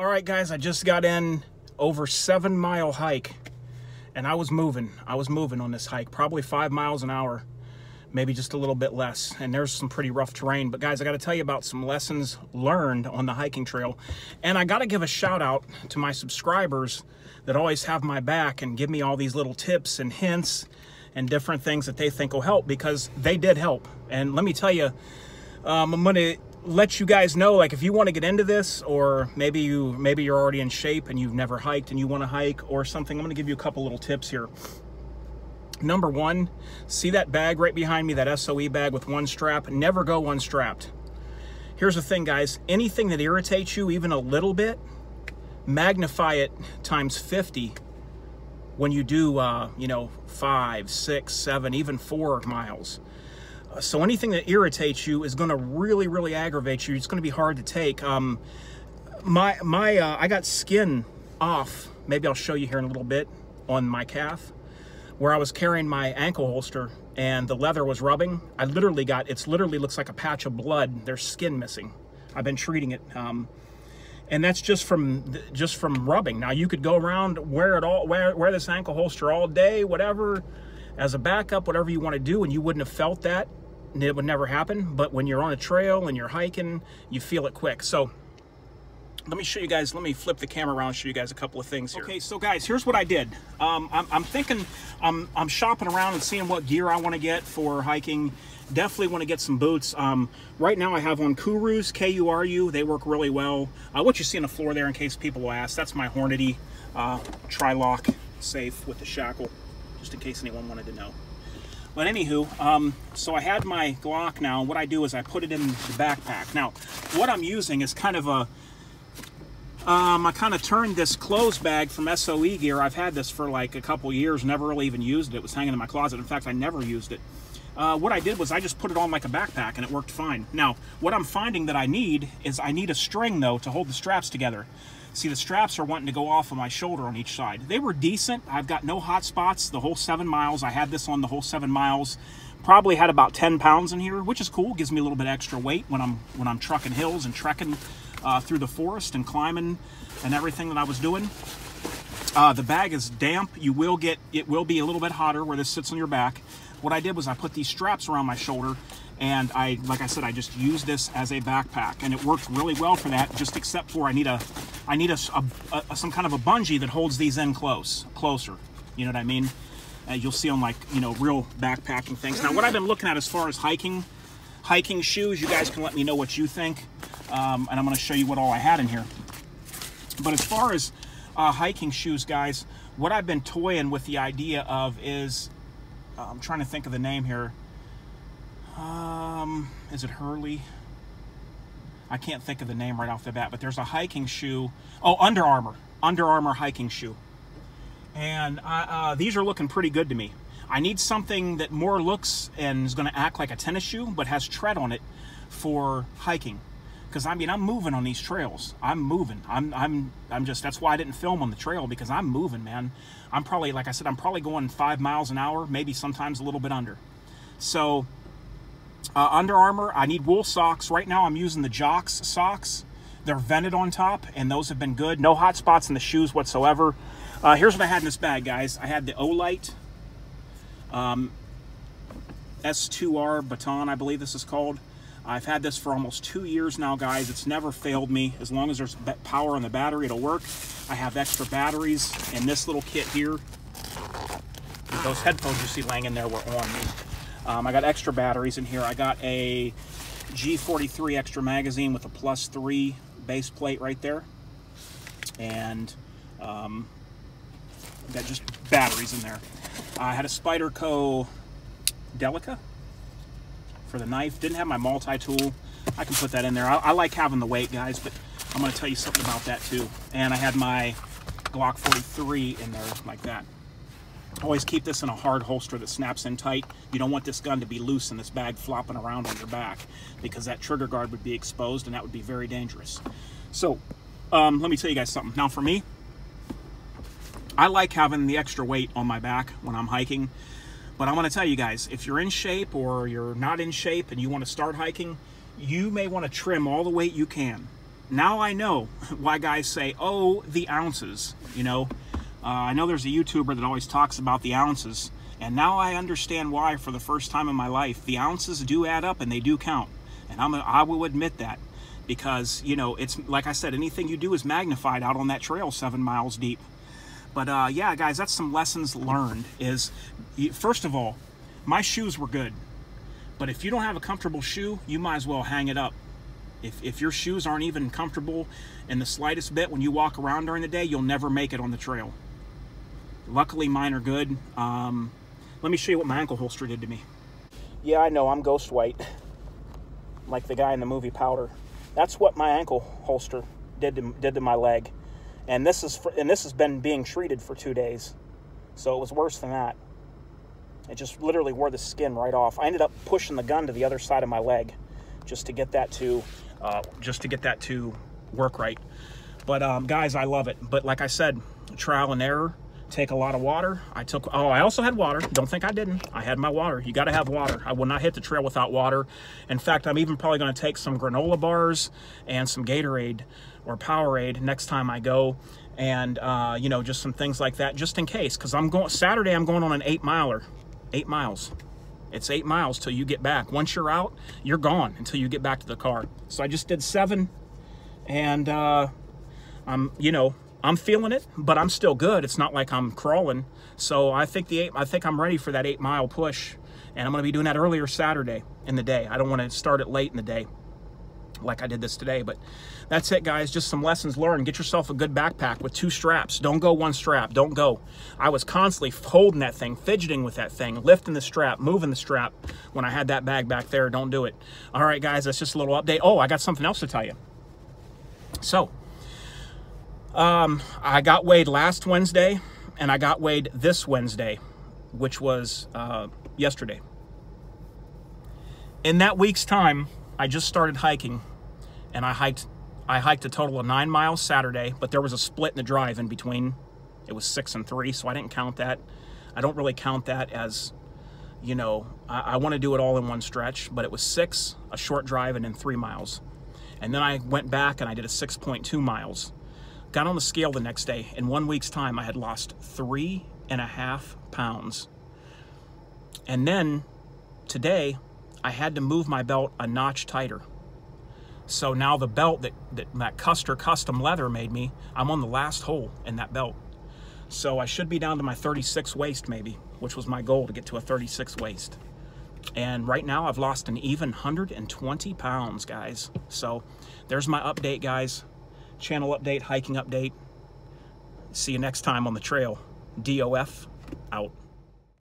All right, guys, I just got in over 7-mile hike, and I was moving on this hike, probably 5 miles an hour, maybe just a little bit less. And there's some pretty rough terrain. But guys, I got to tell you about some lessons learned on the hiking trail. And I got to give a shout out to my subscribers that always have my back and give me all these little tips and hints and different things that they think will help, because they did help. And let me tell you, I'm gonna let you guys know, like, if you want to get into this, or maybe you're already in shape and you've never hiked and you want to hike or something, I'm going to give you a couple little tips here. Number one, see that bag right behind me, that SOE bag with one strap? Never go unstrapped. Here's the thing, guys, anything that irritates you even a little bit, magnify it times 50 when you do 5, 6, 7, even 4 miles. So anything that irritates you is going to really aggravate you. It's going to be hard to take. I got skin off. Maybe I'll show you here in a little bit on my calf, where I was carrying my ankle holster and the leather was rubbing. It literally looks like a patch of blood. There's skin missing. I've been treating it, and that's just from rubbing. Now you could go around, wear this ankle holster all day, whatever, as a backup, whatever you want to do, and you wouldn't have felt that. It would never happen. But when you're on a trail and you're hiking, you feel it quick. So let me show you guys, let me flip the camera around and show you guys a couple of things here. Okay, so guys, here's what I did. I'm thinking, I'm shopping around and seeing what gear I want to get for hiking. Definitely want to get some boots. Right now I have on Kurus, K-U-R-U. They work really well. What you see on the floor there, in case people will ask, that's my Hornady Tri-Lock safe with the shackle, just in case anyone wanted to know. But anywho, so I had my Glock now. What I do is I put it in the backpack. Now, what I'm using is kind of a, I kind of turned this clothes bag from SOE Gear. I've had this for like a couple years, never really even used it. It was hanging in my closet. In fact, I never used it. What I did was I just put it on like a backpack and it worked fine. Now, what I'm finding that I need is I need a string though to hold the straps together. See, the straps are wanting to go off of my shoulder on each side. They were decent. I've got no hot spots the whole 7 miles. I had this on the whole 7 miles. Probably had about 10 pounds in here, which is cool. Gives me a little bit extra weight when I'm trucking hills and trekking through the forest and climbing and everything that I was doing. The bag is damp. It will be a little bit hotter where this sits on your back. What I did was I put these straps around my shoulder, and like I said, I just used this as a backpack, and it worked really well for that, just except for I need some kind of a bungee that holds these in closer. You know what I mean? You'll see on, like, real backpacking things. Now, what I've been looking at as far as hiking shoes, you guys can let me know what you think, and I'm going to show you what all I had in here. But as far as hiking shoes, guys, what I've been toying with the idea of is, I'm trying to think of the name here. Is it Hurley? I can't think of the name right off the bat, but there's a hiking shoe. Oh, Under Armour. Under Armour hiking shoe. And these are looking pretty good to me. I need something that more looks and is going to act like a tennis shoe, but has tread on it for hiking. Because I mean, I'm moving on these trails. I'm moving. I'm just, that's why I didn't film on the trail, because I'm moving, man. I'm probably, like I said, I'm probably going 5 miles an hour, maybe sometimes a little bit under. So Under Armour, I need wool socks. Right now I'm using the Jocks socks. They're vented on top, and those have been good. No hot spots in the shoes whatsoever. Here's what I had in this bag, guys. I had the Olight S2R Baton, I believe this is called. I've had this for almost 2 years now, guys. It's never failed me. As long as there's power on the battery, it'll work. I have extra batteries in this little kit here. Those headphones you see laying in there were on me. I got extra batteries in here. I got a G43 extra magazine with a +3 base plate right there. And got just batteries in there. I had a Spyderco Delica for the knife. Didn't have my multi-tool. I can put that in there. I like having the weight, guys, but I'm going to tell you something about that too. And I had my Glock 43 in there like that. Always keep this in a hard holster that snaps in tight. You don't want this gun to be loose in this bag flopping around on your back, because that trigger guard would be exposed and that would be very dangerous. So let me tell you guys something. Now for me, I like having the extra weight on my back when I'm hiking. But I'm going to tell you guys, if you're in shape or you're not in shape and you want to start hiking, you may want to trim all the weight you can now I know why guys say, oh, the ounces, you know. I know there's a YouTuber that always talks about the ounces, and now I understand why for the first time in my life. The ounces do add up and they do count, and I will admit that, because, you know, it's like I said, anything you do is magnified out on that trail 7 miles deep. But yeah, guys, that's some lessons learned. Is, first of all, my shoes were good, but if you don't have a comfortable shoe, you might as well hang it up. If your shoes aren't even comfortable in the slightest bit when you walk around during the day, you'll never make it on the trail. Luckily, mine are good. Let me show you what my ankle holster did to me. Yeah, I know, I'm ghost white, like the guy in the movie Powder. That's what my ankle holster did to my leg. And this has been being treated for 2 days, so it was worse than that. It just literally wore the skin right off. I ended up pushing the gun to the other side of my leg just to get that to work right. But guys, I love it. But like I said, trial and error. Take a lot of water. I also had water. Don't think I didn't. I had my water. You got to have water. I will not hit the trail without water. In fact, I'm even probably going to take some granola bars and some Gatorade or Powerade next time I go, and you know, just some things like that, just in case. Because Saturday, I'm going on an 8-miler. 8 miles. It's 8 miles till you get back. Once you're out, you're gone until you get back to the car. So I just did 7, and you know, I'm feeling it, but I'm still good. It's not like I'm crawling. So I think I'm ready for that 8-mile push, and I'm going to be doing that earlier Saturday in the day. I don't want to start it late in the day like I did this today. But that's it, guys. Just some lessons learned. Get yourself a good backpack with 2 straps. Don't go 1 strap. Don't go. I was constantly holding that thing, fidgeting with that thing, lifting the strap, moving the strap when I had that bag back there. Don't do it. All right, guys, that's just a little update. Oh, I got something else to tell you. So I got weighed last Wednesday, and I got weighed this Wednesday, which was yesterday. In that week's time, I just started hiking, and I hiked a total of 9 miles Saturday, but there was a split in the drive in between. It was 6 and 3, so I didn't count that. I don't really count that as, you know, I want to do it all in one stretch, but it was 6, a short drive, and then 3 miles. And then I went back and I did a 6.2 miles. Got on the scale the next day. In 1 week's time, I had lost 3.5 pounds. And then today, I had to move my belt a notch tighter. So now the belt that Custer Custom Leather made me, I'm on the last hole in that belt. So I should be down to my 36 waist maybe, which was my goal, to get to a 36 waist. And right now I've lost an even 120 pounds, guys. So there's my update, guys. Channel update, hiking update. See you next time on the trail. DOF out.